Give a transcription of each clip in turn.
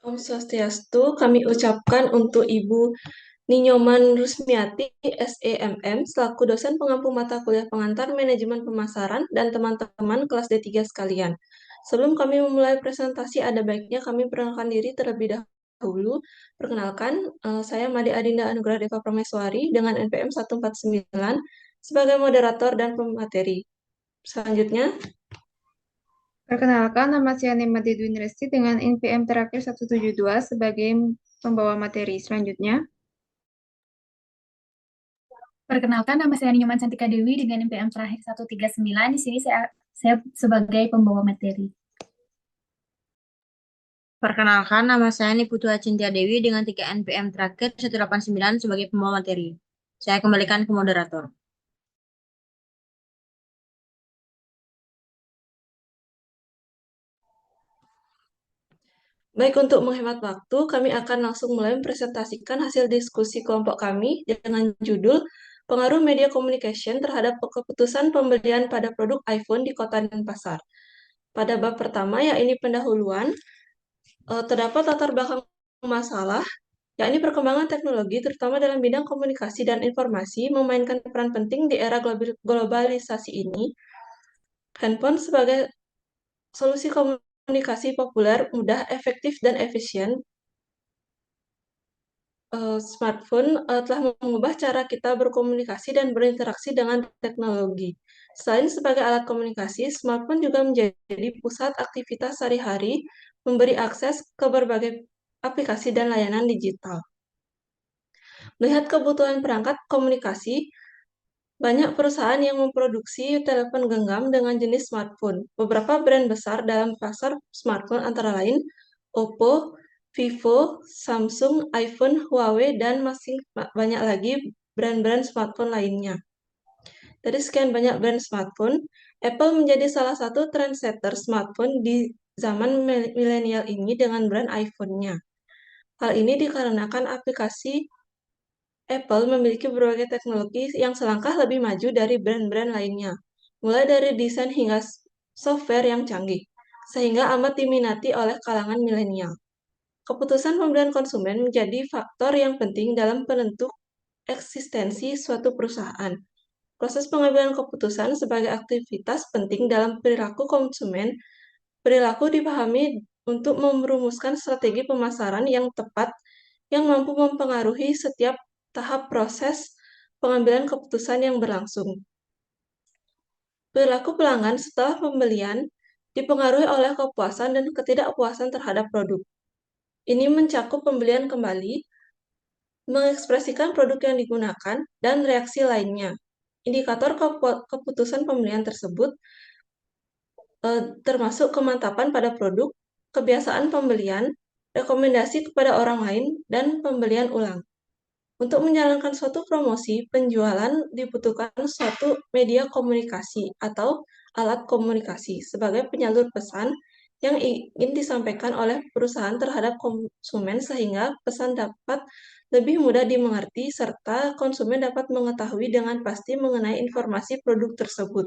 Om Swastiastu, kami ucapkan untuk Ibu Ninyoman Rusmiati, SEMM, selaku dosen pengampu mata kuliah pengantar manajemen pemasaran dan teman-teman kelas D3 sekalian. Sebelum kami memulai presentasi, ada baiknya kami perkenalkan diri terlebih dahulu. Perkenalkan, saya Made Adinda Anugrah Deva Prameswari dengan NPM 149 sebagai moderator dan pemateri. Selanjutnya, Perkenalkan, nama saya Nimade Dwi Resti dengan NPM terakhir 172 sebagai pembawa materi. Selanjutnya, Perkenalkan, nama saya Nyoman Santika Dewi dengan NPM terakhir 139. Di sini saya sebagai pembawa materi. Perkenalkan, nama saya Niputua Cintia Dewi dengan 3 NPM terakhir 189 sebagai pembawa materi. Saya kembalikan ke moderator. baik, untuk menghemat waktu, kami akan langsung mulai mempresentasikan hasil diskusi kelompok kami dengan judul Pengaruh Media Communication terhadap keputusan pembelian pada produk iPhone di kota dan pasar. Pada bab pertama, yakni pendahuluan, terdapat latar belakang masalah, yakni perkembangan teknologi, terutama dalam bidang komunikasi dan informasi, memainkan peran penting di era globalisasi ini. Handphone sebagai solusi komunikasi populer, mudah, efektif, dan efisien. Smartphone telah mengubah cara kita berkomunikasi dan berinteraksi dengan teknologi. Selain sebagai alat komunikasi, smartphone juga menjadi pusat aktivitas sehari-hari, memberi akses ke berbagai aplikasi dan layanan digital. Melihat kebutuhan perangkat komunikasi, banyak perusahaan yang memproduksi telepon genggam dengan jenis smartphone. Beberapa brand besar dalam pasar smartphone antara lain Oppo, Vivo, Samsung, iPhone, Huawei, dan masih banyak lagi brand-brand smartphone lainnya. Dari sekian banyak brand smartphone, Apple menjadi salah satu trendsetter smartphone di zaman milenial ini dengan brand iPhone-nya. Hal ini dikarenakan aplikasi Apple memiliki berbagai teknologi yang selangkah lebih maju dari brand-brand lainnya, mulai dari desain hingga software yang canggih, sehingga amat diminati oleh kalangan milenial. Keputusan pembelian konsumen menjadi faktor yang penting dalam penentu eksistensi suatu perusahaan. Proses pengambilan keputusan sebagai aktivitas penting dalam perilaku konsumen. Perilaku dipahami untuk merumuskan strategi pemasaran yang tepat yang mampu mempengaruhi setiap tahap proses pengambilan keputusan yang berlangsung. Perilaku pelanggan setelah pembelian dipengaruhi oleh kepuasan dan ketidakpuasan terhadap produk. Ini mencakup pembelian kembali, mengekspresikan produk yang digunakan, dan reaksi lainnya. Indikator keputusan pembelian tersebut termasuk kemantapan pada produk, kebiasaan pembelian, rekomendasi kepada orang lain, dan pembelian ulang. Untuk menjalankan suatu promosi, penjualan dibutuhkan suatu media komunikasi atau alat komunikasi sebagai penyalur pesan yang ingin disampaikan oleh perusahaan terhadap konsumen sehingga pesan dapat lebih mudah dimengerti serta konsumen dapat mengetahui dengan pasti mengenai informasi produk tersebut.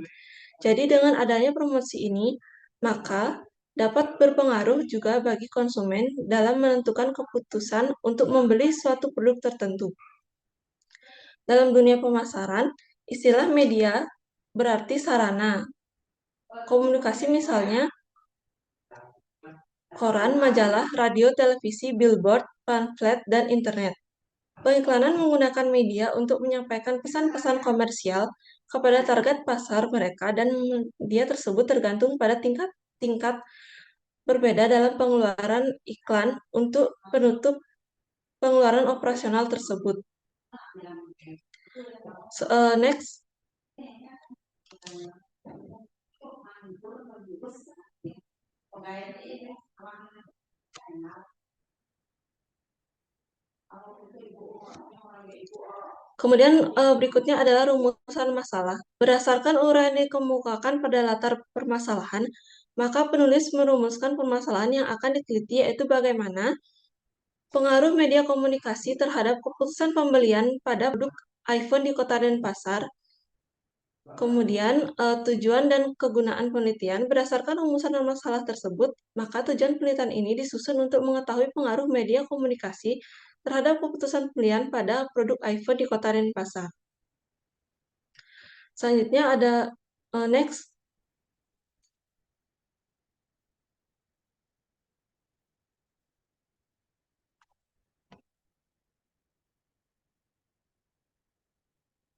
Jadi dengan adanya promosi ini, maka dapat berpengaruh juga bagi konsumen dalam menentukan keputusan untuk membeli suatu produk tertentu. Dalam dunia pemasaran, istilah media berarti sarana. Komunikasi misalnya koran, majalah, radio, televisi, billboard, pamflet, dan internet. Pengiklanan menggunakan media untuk menyampaikan pesan-pesan komersial kepada target pasar mereka dan media tersebut tergantung pada tingkat berbeda dalam pengeluaran iklan untuk penutup pengeluaran operasional tersebut. Next. Kemudian berikutnya adalah rumusan masalah. Berdasarkan uraian yang dikemukakan pada latar permasalahan, maka penulis merumuskan permasalahan yang akan diteliti yaitu bagaimana pengaruh media komunikasi terhadap keputusan pembelian pada produk iPhone di kota dan pasar. Kemudian, tujuan dan kegunaan penelitian berdasarkan rumusan masalah tersebut, maka tujuan penelitian ini disusun untuk mengetahui pengaruh media komunikasi terhadap keputusan pilihan pada produk iPhone di Kota Denpasar. Selanjutnya ada next.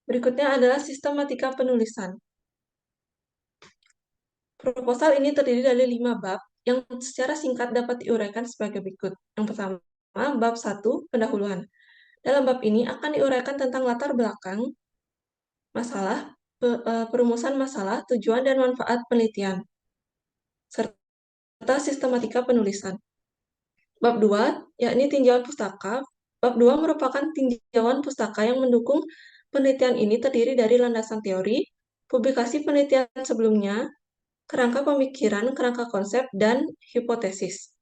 Berikutnya adalah sistematika penulisan. Proposal ini terdiri dari 5 bab yang secara singkat dapat diuraikan sebagai berikut. Yang pertama, bab 1, pendahuluan. Dalam bab ini akan diuraikan tentang latar belakang masalah, perumusan masalah, tujuan dan manfaat penelitian, serta sistematika penulisan. Bab 2, yakni tinjauan pustaka. Bab 2 merupakan tinjauan pustaka yang mendukung penelitian ini terdiri dari landasan teori, publikasi penelitian sebelumnya, kerangka pemikiran, kerangka konsep, dan hipotesis.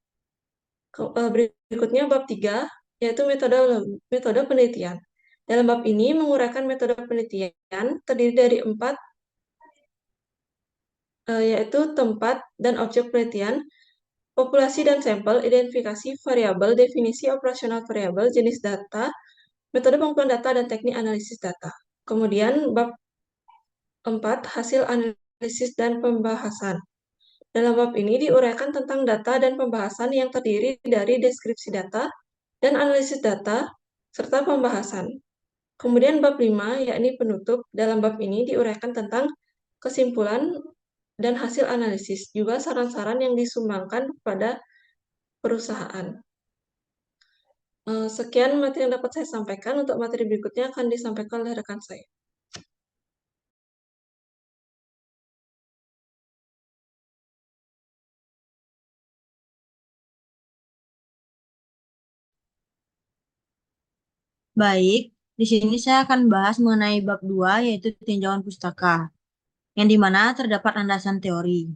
Berikutnya bab 3, yaitu metode penelitian. Dalam bab ini menguraikan metode penelitian terdiri dari 4, yaitu tempat dan objek penelitian, populasi dan sampel, identifikasi variabel, definisi operasional variabel, jenis data, metode pengumpulan data, dan teknik analisis data. Kemudian bab 4, hasil analisis dan pembahasan. Dalam bab ini diuraikan tentang data dan pembahasan yang terdiri dari deskripsi data dan analisis data, serta pembahasan. Kemudian bab 5, yakni penutup. Dalam bab ini diuraikan tentang kesimpulan dan hasil analisis, juga saran-saran yang disumbangkan pada perusahaan. Sekian materi yang dapat saya sampaikan. Untuk materi berikutnya akan disampaikan oleh rekan saya. Baik, di sini saya akan bahas mengenai bab 2, yaitu tinjauan pustaka, yang dimana terdapat landasan teori.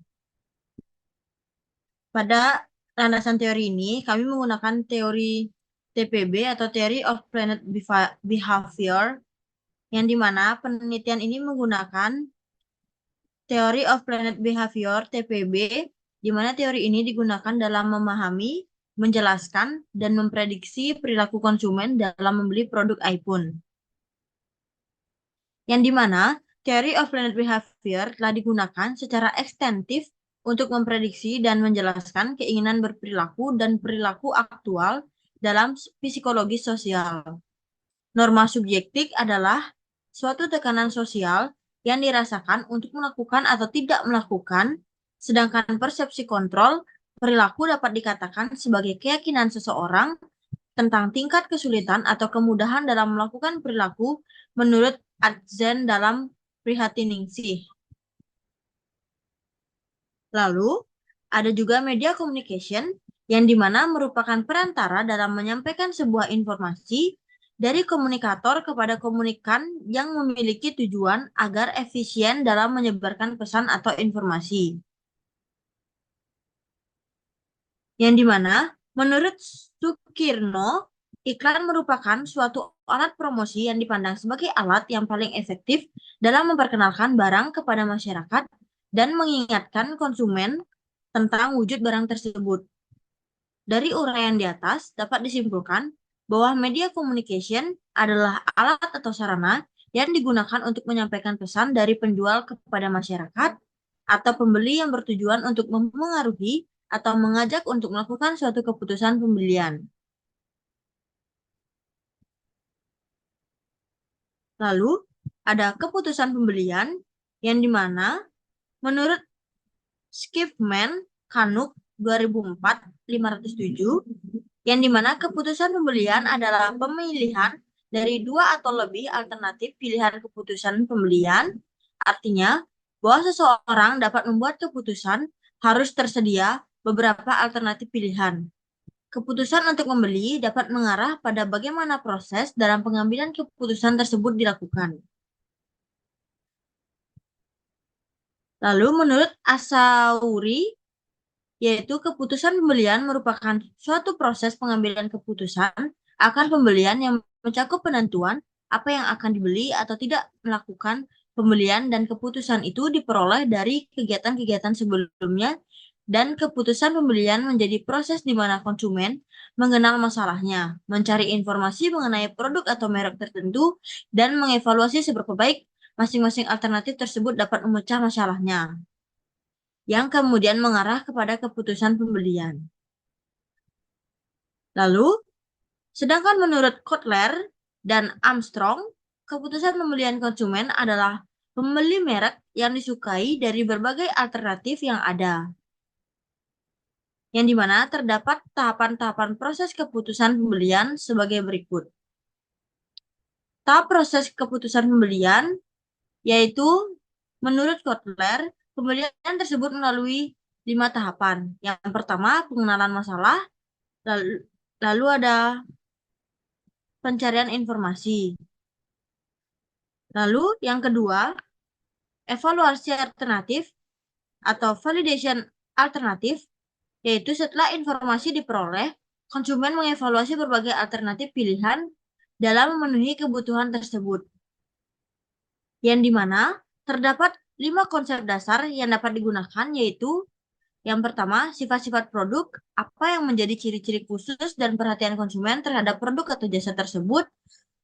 Pada landasan teori ini, kami menggunakan teori TPB atau Theory of Planet Behavior, yang dimana penelitian ini menggunakan Theory of Planet Behavior TPB, di mana teori ini digunakan dalam memahami, menjelaskan, dan memprediksi perilaku konsumen dalam membeli produk iPhone. Yang dimana Theory of Planet Behavior telah digunakan secara ekstensif untuk memprediksi dan menjelaskan keinginan berperilaku dan perilaku aktual dalam psikologi sosial. Norma subjektif adalah suatu tekanan sosial yang dirasakan untuk melakukan atau tidak melakukan, sedangkan persepsi kontrol perilaku dapat dikatakan sebagai keyakinan seseorang tentang tingkat kesulitan atau kemudahan dalam melakukan perilaku menurut Atzen dalam Prihatiningsih. Lalu, ada juga media communication, yang dimana merupakan perantara dalam menyampaikan sebuah informasi dari komunikator kepada komunikan yang memiliki tujuan agar efisien dalam menyebarkan pesan atau informasi. Yang dimana, menurut Sukirno, iklan merupakan suatu alat promosi yang dipandang sebagai alat yang paling efektif dalam memperkenalkan barang kepada masyarakat dan mengingatkan konsumen tentang wujud barang tersebut. Dari uraian di atas dapat disimpulkan bahwa media communication adalah alat atau sarana yang digunakan untuk menyampaikan pesan dari penjual kepada masyarakat atau pembeli yang bertujuan untuk mempengaruhi atau mengajak untuk melakukan suatu keputusan pembelian. Lalu, ada keputusan pembelian yang dimana menurut Skifman Kanuk 2004-507, yang dimana keputusan pembelian adalah pemilihan dari 2 atau lebih alternatif pilihan keputusan pembelian, artinya bahwa seseorang dapat membuat keputusan harus tersedia beberapa alternatif pilihan. Keputusan untuk membeli dapat mengarah pada bagaimana proses dalam pengambilan keputusan tersebut dilakukan. Lalu menurut Asauri, yaitu keputusan pembelian merupakan suatu proses pengambilan keputusan akan pembelian yang mencakup penentuan apa yang akan dibeli atau tidak melakukan pembelian dan keputusan itu diperoleh dari kegiatan-kegiatan sebelumnya, dan keputusan pembelian menjadi proses di mana konsumen mengenal masalahnya, mencari informasi mengenai produk atau merek tertentu, dan mengevaluasi seberapa baik masing-masing alternatif tersebut dapat memecah masalahnya, yang kemudian mengarah kepada keputusan pembelian. Lalu, sedangkan menurut Kotler dan Armstrong, keputusan pembelian konsumen adalah membeli merek yang disukai dari berbagai alternatif yang ada, yang dimana terdapat tahapan-tahapan proses keputusan pembelian sebagai berikut. Tahap proses keputusan pembelian, yaitu menurut Kotler, pembelian tersebut melalui 5 tahapan. Yang pertama, pengenalan masalah, lalu ada pencarian informasi. Lalu yang kedua, evaluasi alternatif atau validation alternatif, yaitu setelah informasi diperoleh, konsumen mengevaluasi berbagai alternatif pilihan dalam memenuhi kebutuhan tersebut. Yang dimana terdapat 5 konsep dasar yang dapat digunakan, yaitu yang pertama, sifat-sifat produk, apa yang menjadi ciri-ciri khusus dan perhatian konsumen terhadap produk atau jasa tersebut.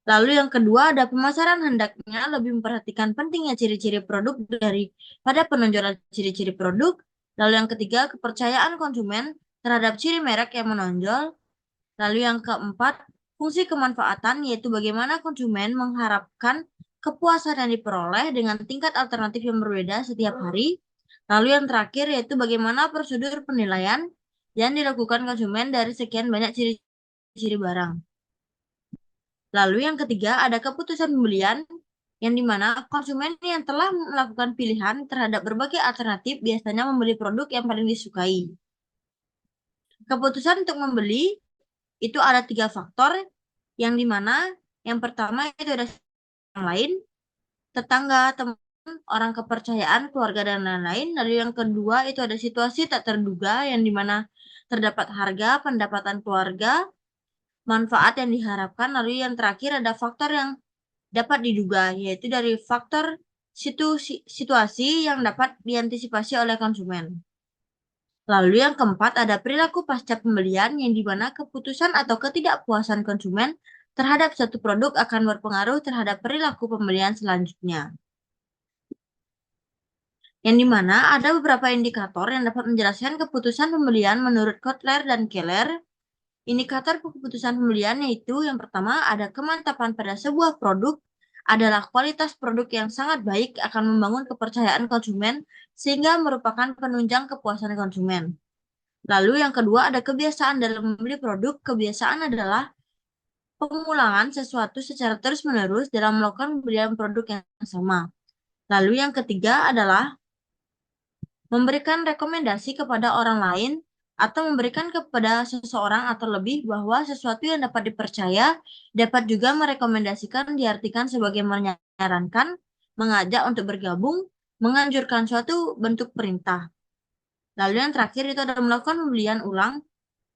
Lalu yang kedua, ada pemasaran, hendaknya lebih memperhatikan pentingnya ciri-ciri produk daripada penonjolan ciri-ciri produk. Lalu yang ketiga, kepercayaan konsumen terhadap ciri merek yang menonjol. Lalu yang keempat, fungsi kemanfaatan, yaitu bagaimana konsumen mengharapkan kepuasan yang diperoleh dengan tingkat alternatif yang berbeda setiap hari. Lalu yang terakhir, yaitu bagaimana prosedur penilaian yang dilakukan konsumen dari sekian banyak ciri-ciri barang. Lalu yang ketiga, ada keputusan pembelian, yang dimana konsumen yang telah melakukan pilihan terhadap berbagai alternatif biasanya membeli produk yang paling disukai. Keputusan untuk membeli itu ada 3 faktor, yang dimana yang pertama itu ada yang lain, tetangga, teman, orang kepercayaan, keluarga, dan lain-lain. Lalu yang kedua itu ada situasi tak terduga, yang dimana terdapat harga, pendapatan keluarga, manfaat yang diharapkan. Lalu yang terakhir ada faktor yang dapat diduga, yaitu dari faktor situasi yang dapat diantisipasi oleh konsumen. Lalu yang keempat ada perilaku pasca pembelian, yang dimana keputusan atau ketidakpuasan konsumen terhadap suatu produk akan berpengaruh terhadap perilaku pembelian selanjutnya. Yang dimana ada beberapa indikator yang dapat menjelaskan keputusan pembelian menurut Kotler dan Keller. Indikator keputusan pembelian yaitu yang pertama ada kemantapan pada sebuah produk, adalah kualitas produk yang sangat baik akan membangun kepercayaan konsumen sehingga merupakan penunjang kepuasan konsumen. Lalu yang kedua ada kebiasaan dalam membeli produk. Kebiasaan adalah pengulangan sesuatu secara terus-menerus dalam melakukan pembelian produk yang sama. Lalu yang ketiga adalah memberikan rekomendasi kepada orang lain atau memberikan kepada seseorang atau lebih bahwa sesuatu yang dapat dipercaya dapat juga merekomendasikan, diartikan sebagai menyarankan, mengajak untuk bergabung, menganjurkan suatu bentuk perintah. Lalu yang terakhir itu adalah melakukan pembelian ulang,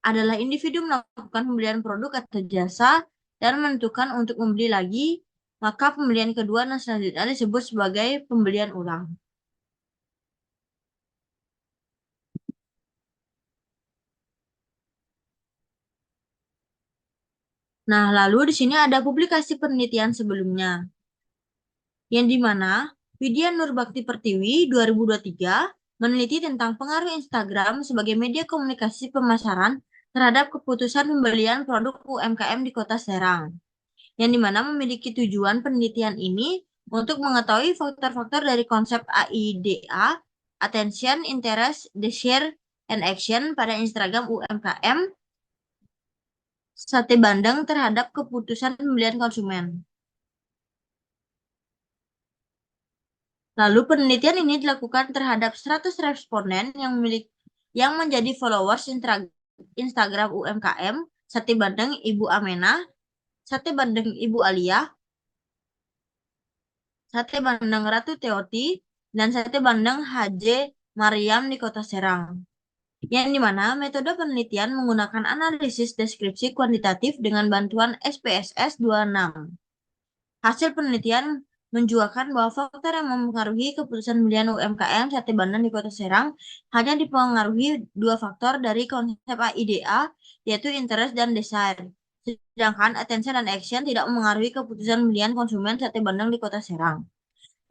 adalah individu melakukan pembelian produk atau jasa dan menentukan untuk membeli lagi, maka pembelian kedua dan selanjutnya disebut sebagai pembelian ulang. Nah, lalu di sini ada publikasi penelitian sebelumnya, yang dimana Widya Nurbakti Pertiwi 2023 meneliti tentang pengaruh Instagram sebagai media komunikasi pemasaran terhadap keputusan pembelian produk UMKM di Kota Serang, yang dimana memiliki tujuan penelitian ini untuk mengetahui faktor-faktor dari konsep AIDA, Attention, Interest, Desire, and Action pada Instagram UMKM Sate Bandeng terhadap keputusan pembelian konsumen. Lalu penelitian ini dilakukan terhadap 100 responden yang menjadi followers Instagram UMKM Sate Bandeng Ibu Amenah, Sate Bandeng Ibu Alia, Sate Bandeng Ratu Teoti, dan Sate Bandeng HJ Mariam di Kota Serang. Yang dimana metode penelitian menggunakan analisis deskripsi kuantitatif dengan bantuan SPSS 26. Hasil penelitian menjuakan bahwa faktor yang mempengaruhi keputusan pembelian UMKM Sate Bandeng di Kota Serang hanya dipengaruhi dua faktor dari konsep IDA, yaitu interest dan desire. Sedangkan attention dan action tidak mempengaruhi keputusan pembelian konsumen Sate Bandeng di Kota Serang.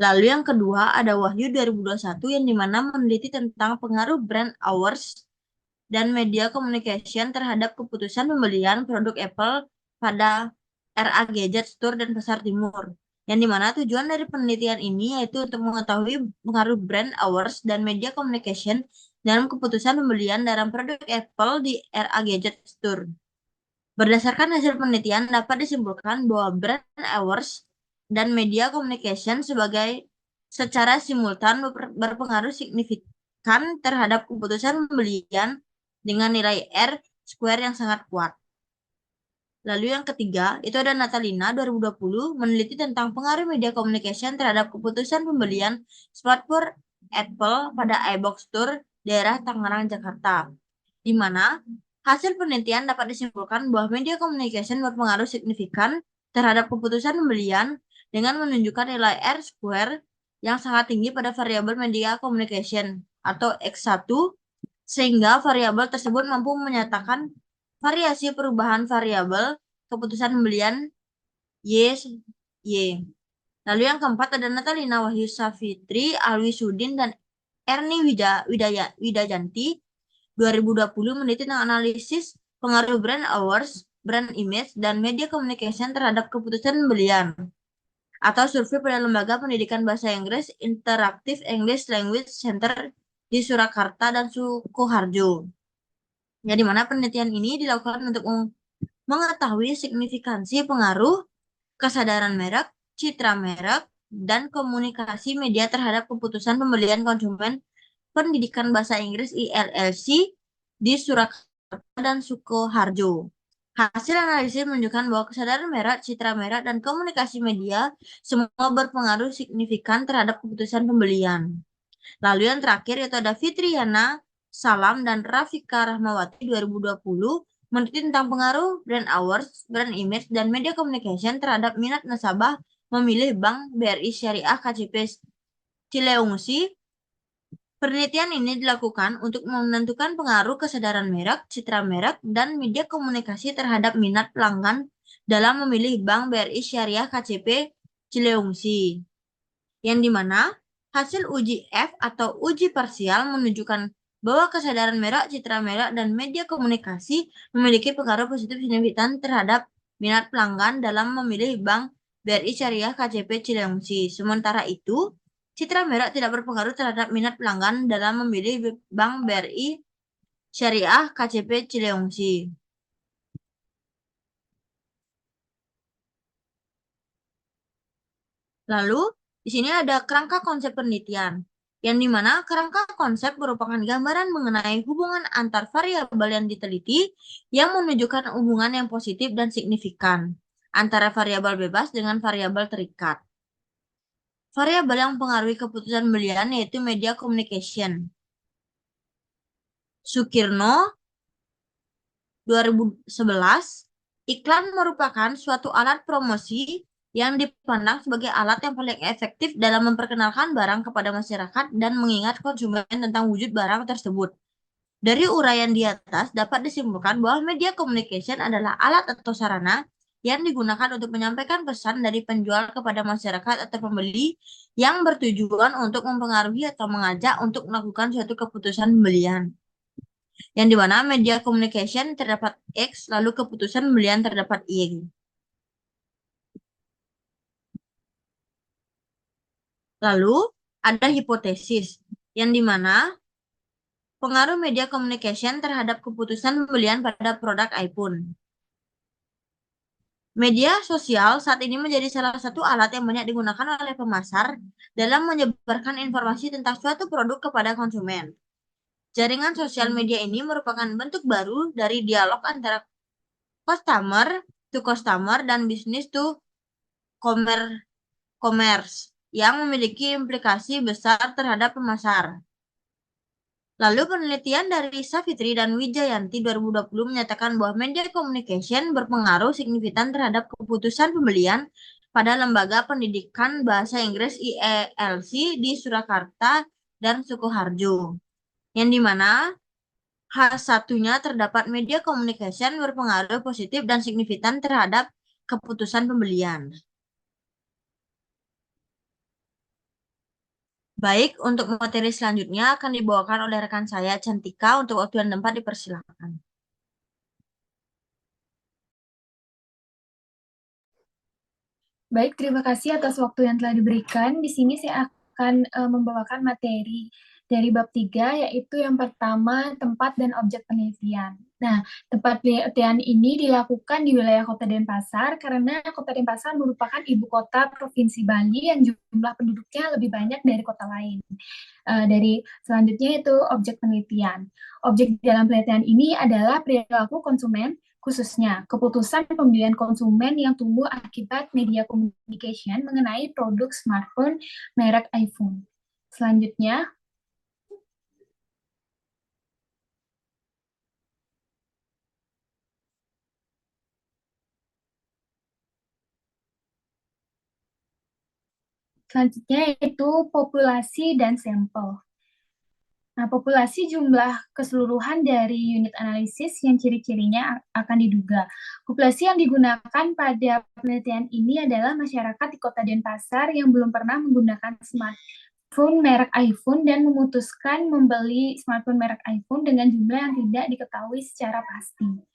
Lalu yang kedua ada Wahyu 2021 yang dimana meneliti tentang pengaruh brand awareness dan media communication terhadap keputusan pembelian produk Apple pada RA Gadget Store dan Pasar Timur. Yang dimana tujuan dari penelitian ini yaitu untuk mengetahui pengaruh brand awareness dan media communication dalam keputusan pembelian dalam produk Apple di RA Gadget Store. Berdasarkan hasil penelitian dapat disimpulkan bahwa brand awareness dan media communication secara simultan berpengaruh signifikan terhadap keputusan pembelian dengan nilai R square yang sangat kuat. Lalu yang ketiga, itu ada Natalina 2020 meneliti tentang pengaruh media communication terhadap keputusan pembelian smartphone Apple pada iBox Store daerah Tangerang, Jakarta. Di mana hasil penelitian dapat disimpulkan bahwa media communication berpengaruh signifikan terhadap keputusan pembelian dengan menunjukkan nilai R square yang sangat tinggi pada variabel media communication atau X1 sehingga variabel tersebut mampu menyatakan variasi perubahan variabel keputusan pembelian Y. Lalu yang keempat ada Natalina Wahyu Safitri, Alwi Sudin, dan Erni Widajanti 2020 meneliti tentang analisis pengaruh brand awareness, brand image, dan media communication terhadap keputusan pembelian atau survei pada Lembaga Pendidikan Bahasa Inggris Interactive English Language Center di Surakarta dan Sukoharjo. Ya, di mana penelitian ini dilakukan untuk mengetahui signifikansi pengaruh kesadaran merek, citra merek, dan komunikasi media terhadap keputusan pembelian konsumen Pendidikan Bahasa Inggris ILLC di Surakarta dan Sukoharjo. Hasil analisis menunjukkan bahwa kesadaran merek, citra merek, dan komunikasi media semua berpengaruh signifikan terhadap keputusan pembelian. Lalu yang terakhir yaitu ada Fitriana Salam dan Rafika Rahmawati 2020 meneliti tentang pengaruh brand awareness, brand image, dan media communication terhadap minat nasabah memilih Bank BRI Syariah KCP Cileungsi. Penelitian ini dilakukan untuk menentukan pengaruh kesadaran merek, citra merek, dan media komunikasi terhadap minat pelanggan dalam memilih Bank BRI Syariah KCP Cileungsi. Yang dimana hasil uji F atau uji parsial menunjukkan bahwa kesadaran merek, citra merek, dan media komunikasi memiliki pengaruh positif signifikan terhadap minat pelanggan dalam memilih Bank BRI Syariah KCP Cileungsi. Sementara itu, citra merek tidak berpengaruh terhadap minat pelanggan dalam memilih Bank BRI Syariah KCP Cileungsi. Lalu, di sini ada kerangka konsep penelitian, yang dimana kerangka konsep merupakan gambaran mengenai hubungan antar variabel yang diteliti yang menunjukkan hubungan yang positif dan signifikan antara variabel bebas dengan variabel terikat. Variabel yang mempengaruhi keputusan pembelian yaitu media communication. Sukirno 2011, iklan merupakan suatu alat promosi yang dipandang sebagai alat yang paling efektif dalam memperkenalkan barang kepada masyarakat dan mengingat konsumen tentang wujud barang tersebut. Dari uraian di atas dapat disimpulkan bahwa media communication adalah alat atau sarana yang digunakan untuk menyampaikan pesan dari penjual kepada masyarakat atau pembeli yang bertujuan untuk mempengaruhi atau mengajak untuk melakukan suatu keputusan pembelian. Yang dimana media communication terdapat X, lalu keputusan pembelian terdapat Y. Lalu ada hipotesis, yang dimana pengaruh media communication terhadap keputusan pembelian pada produk iPhone. Media sosial saat ini menjadi salah satu alat yang banyak digunakan oleh pemasar dalam menyebarkan informasi tentang suatu produk kepada konsumen. Jaringan sosial media ini merupakan bentuk baru dari dialog antara customer to customer dan business to commerce yang memiliki implikasi besar terhadap pemasar. Lalu penelitian dari Safitri dan Wijayanti 2020 menyatakan bahwa media communication berpengaruh signifikan terhadap keputusan pembelian pada Lembaga Pendidikan Bahasa Inggris IELC di Surakarta dan Sukoharjo, yang dimana hal satunya terdapat media communication berpengaruh positif dan signifikan terhadap keputusan pembelian. Baik, untuk materi selanjutnya akan dibawakan oleh rekan saya, Cantika. Untuk waktu dan tempat dipersilakan. Baik, terima kasih atas waktu yang telah diberikan. Di sini saya akan membawakan materi dari bab 3, yaitu yang pertama, tempat dan objek penelitian. Nah, tempat penelitian ini dilakukan di wilayah Kota Denpasar karena Kota Denpasar merupakan ibu kota Provinsi Bali yang jumlah penduduknya lebih banyak dari kota lain. Dari selanjutnya itu objek penelitian. Objek dalam penelitian ini adalah perilaku konsumen, khususnya keputusan pembelian konsumen yang tumbuh akibat media communication mengenai produk smartphone merek iPhone. Selanjutnya, yaitu populasi dan sampel. Nah, populasi jumlah keseluruhan dari unit analisis yang ciri-cirinya akan diduga. Populasi yang digunakan pada penelitian ini adalah masyarakat di Kota Denpasar yang belum pernah menggunakan smartphone merek iPhone dan memutuskan membeli smartphone merek iPhone dengan jumlah yang tidak diketahui secara pasti.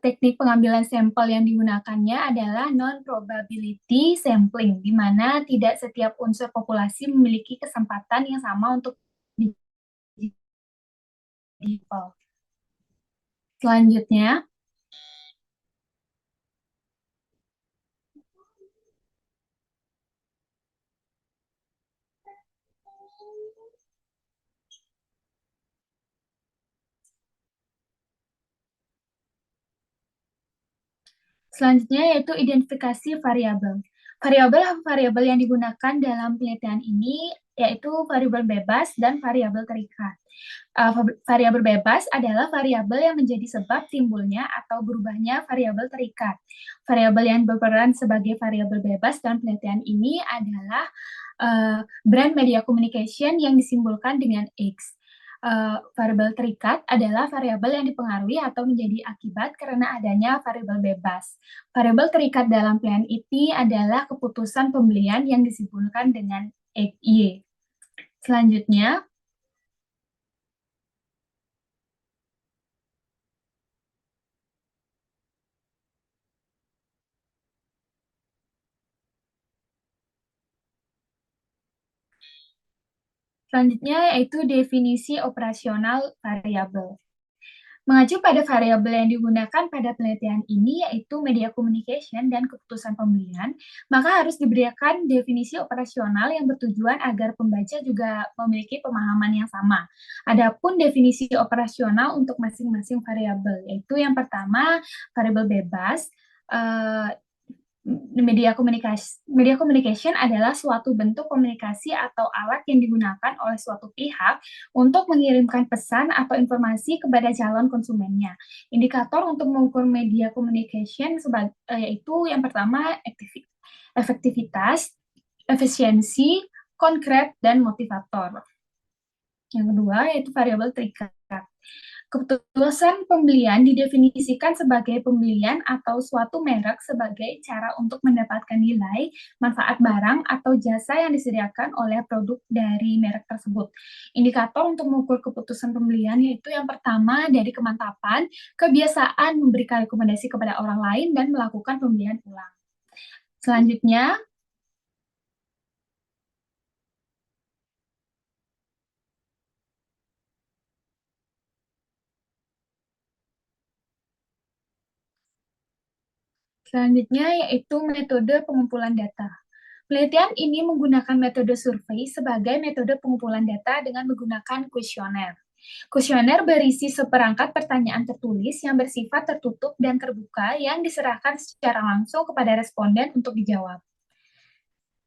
Teknik pengambilan sampel yang digunakannya adalah non-probability sampling, di mana tidak setiap unsur populasi memiliki kesempatan yang sama untuk Selanjutnya, yaitu identifikasi variabel. Variabel yang digunakan dalam penelitian ini yaitu variabel bebas dan variabel terikat. Variabel bebas adalah variabel yang menjadi sebab timbulnya atau berubahnya variabel terikat. Variabel yang berperan sebagai variabel bebas dalam penelitian ini adalah brand media communication yang disimbolkan dengan X. Variabel terikat adalah variabel yang dipengaruhi atau menjadi akibat karena adanya variabel bebas. Variabel terikat dalam plan ini adalah keputusan pembelian yang disimbolkan dengan Y. Selanjutnya, yaitu definisi operasional variabel. Mengacu pada variabel yang digunakan pada penelitian ini, yaitu media communication dan keputusan pembelian, maka harus diberikan definisi operasional yang bertujuan agar pembaca juga memiliki pemahaman yang sama. Adapun definisi operasional untuk masing-masing variabel, yaitu yang pertama, variabel bebas. Media communication adalah suatu bentuk komunikasi atau alat yang digunakan oleh suatu pihak untuk mengirimkan pesan atau informasi kepada calon konsumennya. Indikator untuk mengukur media communication yaitu yang pertama efektivitas, efisiensi, konkret, dan motivator. Yang kedua yaitu variabel terikat. Keputusan pembelian didefinisikan sebagai pembelian atau suatu merek sebagai cara untuk mendapatkan nilai, manfaat barang, atau jasa yang disediakan oleh produk dari merek tersebut. Indikator untuk mengukur keputusan pembelian yaitu yang pertama dari kemantapan, kebiasaan memberikan rekomendasi kepada orang lain, dan melakukan pembelian ulang. Selanjutnya, yaitu metode pengumpulan data. Penelitian ini menggunakan metode survei sebagai metode pengumpulan data dengan menggunakan kuesioner. Kuesioner berisi seperangkat pertanyaan tertulis yang bersifat tertutup dan terbuka yang diserahkan secara langsung kepada responden untuk dijawab.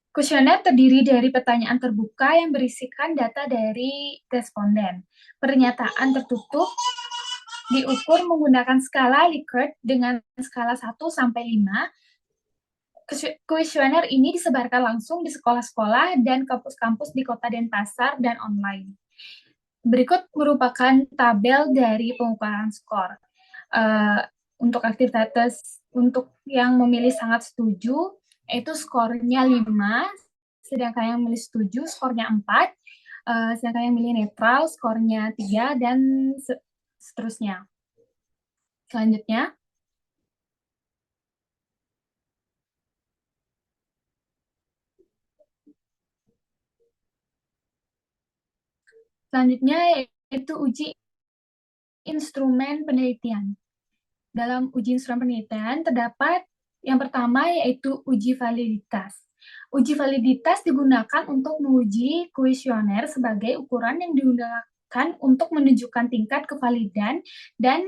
Kuesioner terdiri dari pertanyaan terbuka yang berisikan data dari responden. Pernyataan tertutup diukur menggunakan skala Likert dengan skala 1 sampai 5. Kuesioner ini disebarkan langsung di sekolah-sekolah dan kampus-kampus di Kota Denpasar dan online. Berikut merupakan tabel dari pengukuran skor. Untuk aktivitas untuk yang memilih sangat setuju, itu skornya 5, sedangkan yang memilih setuju skornya 4, sedangkan yang memilih netral skornya 3, dan seterusnya. Selanjutnya, yaitu uji instrumen penelitian. Dalam uji instrumen penelitian terdapat yang pertama yaitu uji validitas. Uji validitas digunakan untuk menguji kuesioner sebagai ukuran yang digunakan untuk menunjukkan tingkat kevalidan dan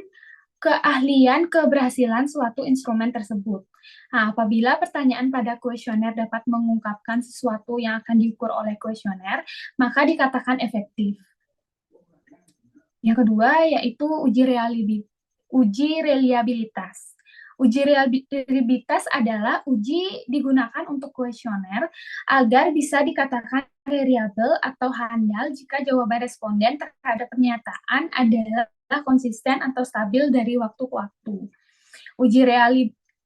keahlian keberhasilan suatu instrumen tersebut. Nah, apabila pertanyaan pada kuesioner dapat mengungkapkan sesuatu yang akan diukur oleh kuesioner, maka dikatakan efektif. Yang kedua yaitu uji reliabilitas. Uji reliabilitas adalah uji digunakan untuk kuesioner agar bisa dikatakan reliable atau handal jika jawaban responden terhadap pernyataan adalah konsisten atau stabil dari waktu ke waktu.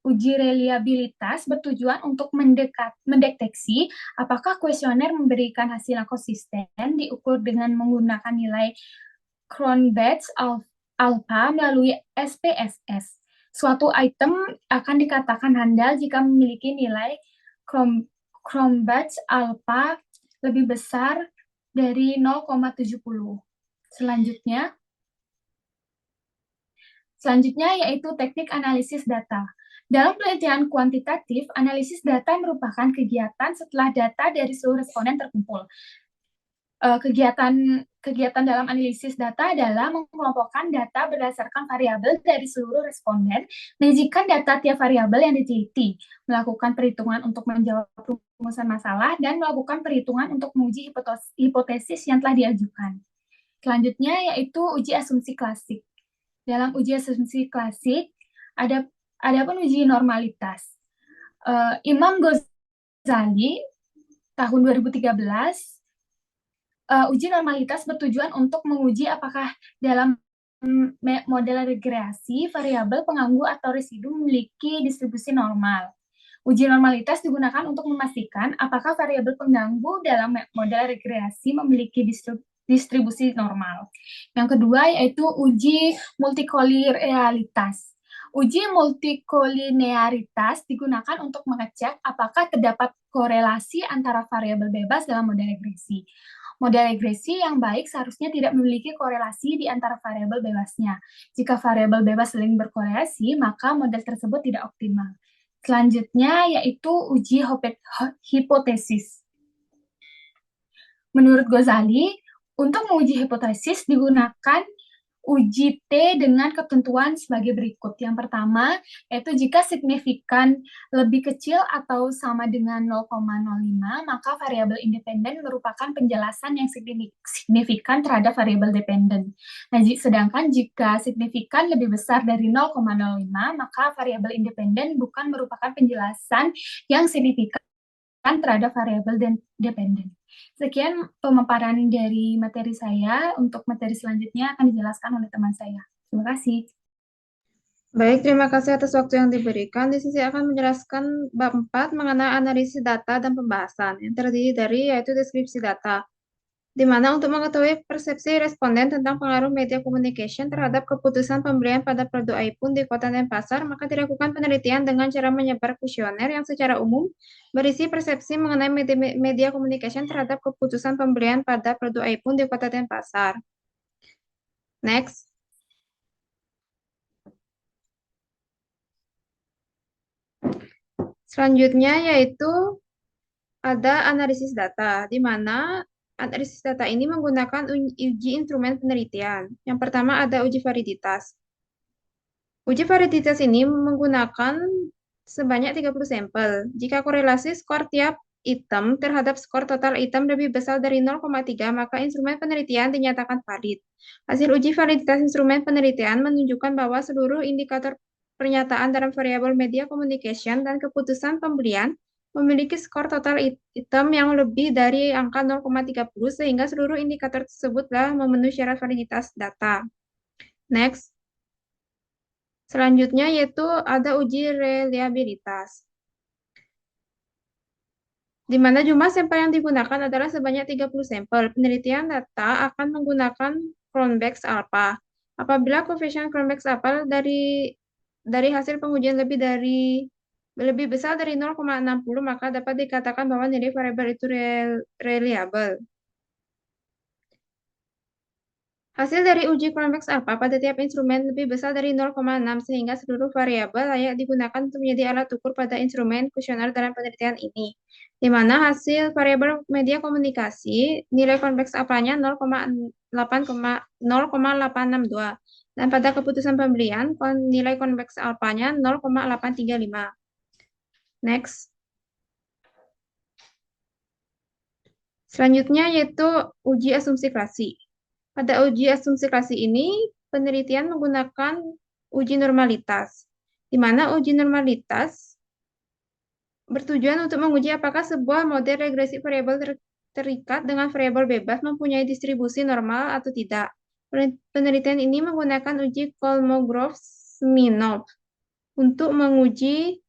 Uji reliabilitas bertujuan untuk mendeteksi apakah kuesioner memberikan hasil yang konsisten diukur dengan menggunakan nilai Cronbach's alpha melalui SPSS. Suatu item akan dikatakan handal jika memiliki nilai Cronbach's alpha lebih besar dari 0,70. Selanjutnya yaitu teknik analisis data. Dalam penelitian kuantitatif, analisis data merupakan kegiatan setelah data dari seluruh responden terkumpul. Kegiatan dalam analisis data adalah mengelompokkan data berdasarkan variabel dari seluruh responden, menyajikan data tiap variabel yang diteliti, melakukan perhitungan untuk menjawab rumusan masalah, dan melakukan perhitungan untuk menguji hipotesis yang telah diajukan. Selanjutnya yaitu uji asumsi klasik. Dalam uji asumsi klasik, ada pun uji normalitas. Imam Ghazali tahun 2013 uji normalitas bertujuan untuk menguji apakah dalam model regresi variabel pengganggu atau residu memiliki distribusi normal. Uji normalitas digunakan untuk memastikan apakah variabel pengganggu dalam model regresi memiliki distribusi normal. Yang kedua yaitu uji multikolinearitas. Uji multikolinearitas digunakan untuk mengecek apakah terdapat korelasi antara variabel bebas dalam model regresi. Model regresi yang baik seharusnya tidak memiliki korelasi di antara variabel bebasnya. Jika variabel bebas saling berkorelasi, maka model tersebut tidak optimal. Selanjutnya yaitu uji hipotesis. Menurut Ghazali, untuk menguji hipotesis digunakan uji T dengan ketentuan sebagai berikut. Yang pertama, yaitu jika signifikan lebih kecil atau sama dengan 0,05, maka variabel independen merupakan penjelasan yang signifikan terhadap variabel dependen. Nah, sedangkan jika signifikan lebih besar dari 0,05, maka variabel independen bukan merupakan penjelasan yang signifikan terhadap variabel dependen. Sekian pemaparan dari materi saya. Untuk materi selanjutnya akan dijelaskan oleh teman saya. Terima kasih. Baik, terima kasih atas waktu yang diberikan. Di sini akan menjelaskan bab 4 mengenai analisis data dan pembahasan yang terdiri dari yaitu deskripsi data, di mana untuk mengetahui persepsi responden tentang pengaruh media communication terhadap keputusan pembelian pada produk iPhone di Kota Denpasar, maka dilakukan penelitian dengan cara menyebar kuesioner yang secara umum berisi persepsi mengenai media communication terhadap keputusan pembelian pada produk iPhone di Kota Denpasar. Next. Selanjutnya yaitu ada analisis data, di mana analisis data ini menggunakan uji instrumen penelitian. Yang pertama ada uji validitas. Uji validitas ini menggunakan sebanyak 30 sampel. Jika korelasi skor tiap item terhadap skor total item lebih besar dari 0,3, maka instrumen penelitian dinyatakan valid. Hasil uji validitas instrumen penelitian menunjukkan bahwa seluruh indikator pernyataan dalam variabel media communication dan keputusan pembelian memiliki skor total item yang lebih dari angka 0,30 sehingga seluruh indikator tersebut telah memenuhi syarat validitas data. Next. Selanjutnya yaitu ada uji reliabilitas, di mana jumlah sampel yang digunakan adalah sebanyak 30 sampel. Penelitian data akan menggunakan Cronbach's alpha. Apabila koefisien Cronbach's alpha dari hasil pengujian lebih besar dari 0,60, maka dapat dikatakan bahwa nilai variabel itu reliable. Hasil dari uji Cronbach's alpha pada tiap instrumen lebih besar dari 0,6 sehingga seluruh variabel layak digunakan untuk menjadi alat ukur pada instrumen kuesioner dalam penelitian ini. Di mana hasil variabel media komunikasi nilai Cronbach's alpha-nya 0,862 dan pada keputusan pembelian nilai Cronbach's alpha-nya 0,835. Next. Selanjutnya yaitu uji asumsi klasi. Pada uji asumsi klasi ini, penelitian menggunakan uji normalitas, di mana uji normalitas bertujuan untuk menguji apakah sebuah model regresi variabel terikat dengan variabel bebas mempunyai distribusi normal atau tidak. Penelitian ini menggunakan uji Kolmogorov-Smirnov untuk menguji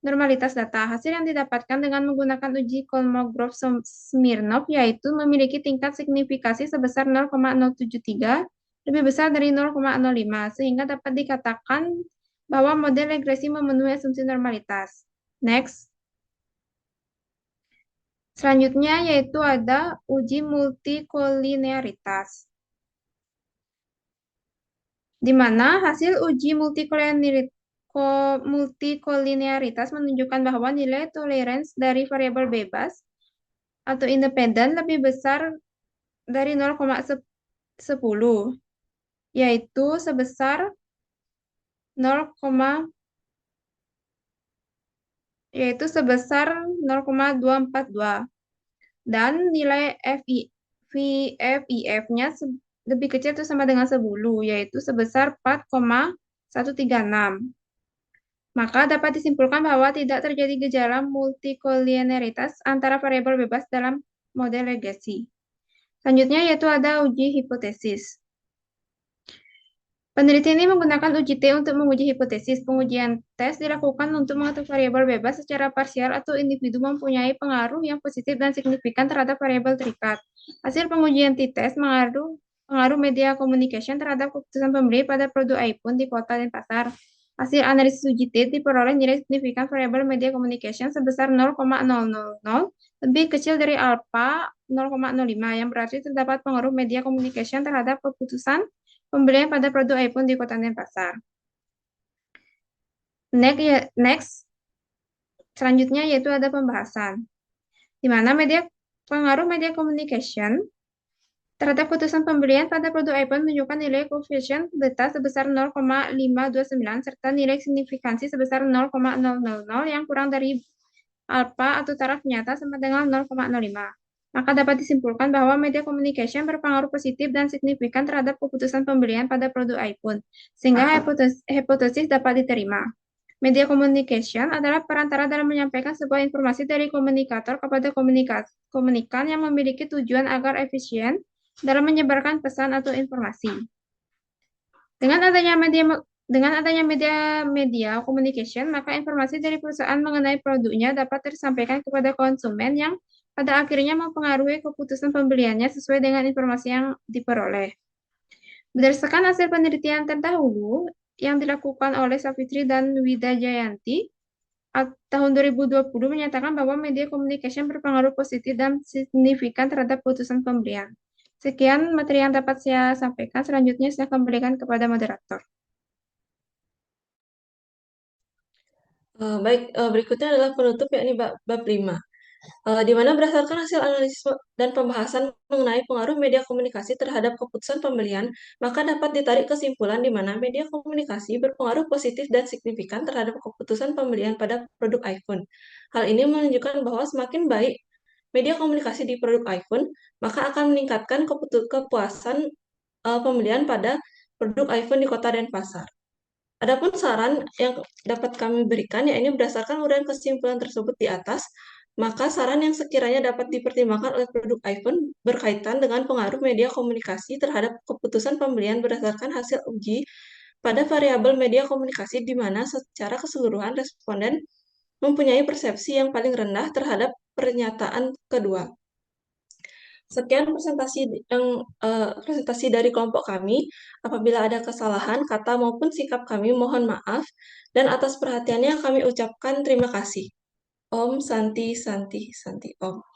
normalitas data. Hasil yang didapatkan dengan menggunakan uji Kolmogorov-Smirnov yaitu memiliki tingkat signifikasi sebesar 0,073 lebih besar dari 0,05 sehingga dapat dikatakan bahwa model regresi memenuhi asumsi normalitas. Next. Selanjutnya yaitu ada uji multikolinearitas, di mana hasil uji multikolinearitas menunjukkan bahwa nilai tolerance dari variabel bebas atau independen lebih besar dari 0,10, yaitu sebesar 0,242 dan nilai VFIF-nya lebih kecil atau sama dengan 10, yaitu sebesar 4,136. Maka dapat disimpulkan bahwa tidak terjadi gejala multikolinearitas antara variabel bebas dalam model regresi. Selanjutnya yaitu ada uji hipotesis. Penelitian ini menggunakan uji T untuk menguji hipotesis. Pengujian tes dilakukan untuk mengetahui variabel bebas secara parsial atau individu mempunyai pengaruh yang positif dan signifikan terhadap variabel terikat. Hasil pengujian t-test pengaruh media communication terhadap keputusan pembeli pada produk iPhone di kota dan pasar. Hasil analisis uji T diperoleh nilai signifikan variabel media communication sebesar 0,000 lebih kecil dari alpha 0,05 yang berarti terdapat pengaruh media communication terhadap keputusan pembelian pada produk iPhone di kota dan pasar. Next. Selanjutnya yaitu ada pembahasan, di mana pengaruh media communication terhadap keputusan pembelian pada produk iPhone menunjukkan nilai koefisien beta sebesar 0,529 serta nilai signifikansi sebesar 0,000 yang kurang dari alpha atau taraf nyata sama dengan 0,05. Maka dapat disimpulkan bahwa media communication berpengaruh positif dan signifikan terhadap keputusan pembelian pada produk iPhone, sehingga hipotesis dapat diterima. Media communication adalah perantara dalam menyampaikan sebuah informasi dari komunikator kepada komunikan yang memiliki tujuan agar efisien dalam menyebarkan pesan atau informasi. Dengan adanya media communication, maka informasi dari perusahaan mengenai produknya dapat tersampaikan kepada konsumen yang pada akhirnya mempengaruhi keputusan pembeliannya sesuai dengan informasi yang diperoleh. Berdasarkan hasil penelitian terdahulu yang dilakukan oleh Savitri dan Wida Jayanti, tahun 2020 menyatakan bahwa media communication berpengaruh positif dan signifikan terhadap keputusan pembelian. Sekian materi yang dapat saya sampaikan. Selanjutnya saya kembalikan kepada moderator. Baik, berikutnya adalah penutup yakni bab 5. Di mana berdasarkan hasil analisis dan pembahasan mengenai pengaruh media komunikasi terhadap keputusan pembelian, maka dapat ditarik kesimpulan di mana media komunikasi berpengaruh positif dan signifikan terhadap keputusan pembelian pada produk iPhone. Hal ini menunjukkan bahwa semakin baik media komunikasi di produk iPhone, maka akan meningkatkan kepuasan pembelian pada produk iPhone di kota dan pasar. Adapun saran yang dapat kami berikan, ya ini berdasarkan uraian kesimpulan tersebut di atas, maka saran yang sekiranya dapat dipertimbangkan oleh produk iPhone berkaitan dengan pengaruh media komunikasi terhadap keputusan pembelian berdasarkan hasil uji pada variabel media komunikasi di mana secara keseluruhan responden mempunyai persepsi yang paling rendah terhadap pernyataan kedua. Sekian presentasi dari kelompok kami. Apabila ada kesalahan kata maupun sikap kami, mohon maaf. Dan atas perhatiannya kami ucapkan terima kasih. Om Santi Santi Santi Om.